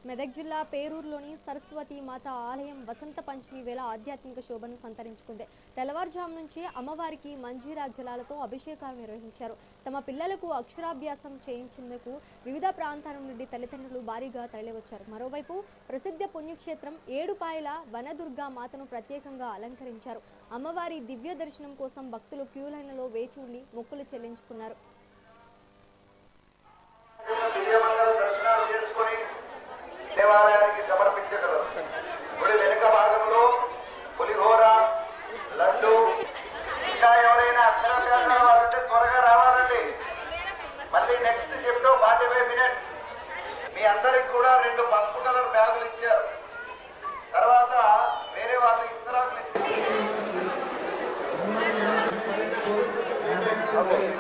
మెదక్ జిల్లా పేరూరులోని సరస్వతి మాత ఆలయం వసంత పంచమి వేళ ఆధ్యాత్మిక శోభను సంతరించుకుంది. తెల్లవారుజాము నుంచి అమ్మవారికి మంజీరా జలాలతో అభిషేకాలు నిర్వహించారు. తమ పిల్లలకు అక్షరాభ్యాసం చేయించేందుకు వివిధ ప్రాంతాల నుండి తల్లిదండ్రులు భారీగా తరలివచ్చారు. మరోవైపు ప్రసిద్ధ పుణ్యక్షేత్రం ఏడుపాయల వనదుర్గా మాతను ప్రత్యేకంగా అలంకరించారు. అమ్మవారి దివ్య దర్శనం కోసం భక్తులు క్యూలైన్లలో వేచి ఉండి మొక్కులు చెల్లించుకున్నారు. దేవాలయానికి సమర్పించగలరు. గుడి వెనుక భాగంలో పులిహోర, లడ్డు, ఇంకా ఎవరైనా అక్షరాభ్యాసాలు వాళ్ళంటే త్వరగా రావాలండి. మళ్ళీ నెక్స్ట్ షిఫ్ట్ 45 మినిట్స్. మీ అందరికి కూడా 2 పసుపు కలర్ బ్యాగులు ఇచ్చారు. తర్వాత వేరే వాళ్ళు ఇస్తరాకులు ఇస్తారు. చెప్పండి.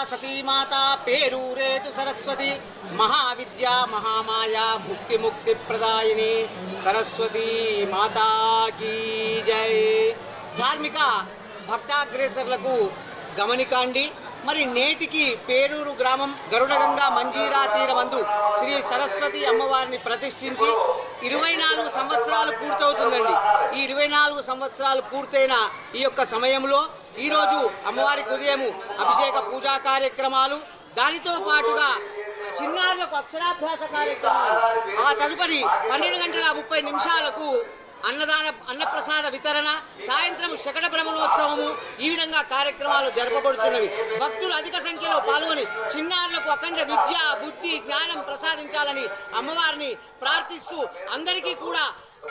सती माता पेरूरेतु सरस्वती महाविद्या महामाया भुक्ति मुक्ति प्रदायिनी सरस्वती माता की जय। धार्मिक भक्ताग्रेसर्లకు గమనికాండి. మరి నేటికి పేరూరు గ్రామం గరుడగంగా మంజీరా తీరమందు శ్రీ సరస్వతి అమ్మవారిని ప్రతిష్ఠించి 24 సంవత్సరాలు పూర్తవుతుందండి. ఈ 24 సంవత్సరాలు పూర్తయిన ఈ యొక్క సమయంలో ఈరోజు అమ్మవారికి ఉదయం అభిషేక పూజా కార్యక్రమాలు, దానితో పాటుగా చిన్నారులకు అక్షరాభ్యాస కార్యక్రమాలు, ఆ తదుపరి 12:30 అన్నప్రసాద వితరణ, సాయంత్రం శకట బ్రహ్మోత్సవము, ఈ విధంగా కార్యక్రమాలు జరపబడుతున్నవి. భక్తులు అధిక సంఖ్యలో పాల్గొని చిన్నారులకు అఖండ విద్య, బుద్ధి, జ్ఞానం ప్రసాదించాలని అమ్మవారిని ప్రార్థిస్తూ అందరికీ కూడా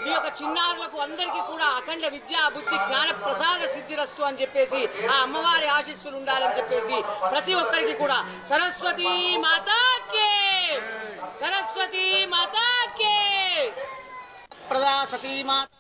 మీ యొక్క చిన్నారులకు అందరికీ కూడా అఖండ విద్యా, బుద్ధి, జ్ఞాన ప్రసాద సిద్ధిరస్తు అని చెప్పేసి ఆ అమ్మవారి ఆశీస్సులు ఉండాలని చెప్పేసి ప్రతి ఒక్కరికి కూడా సరస్వతీ మాతాకే, సరస్వతీ మాతాకే, ప్రదా సతీ మాత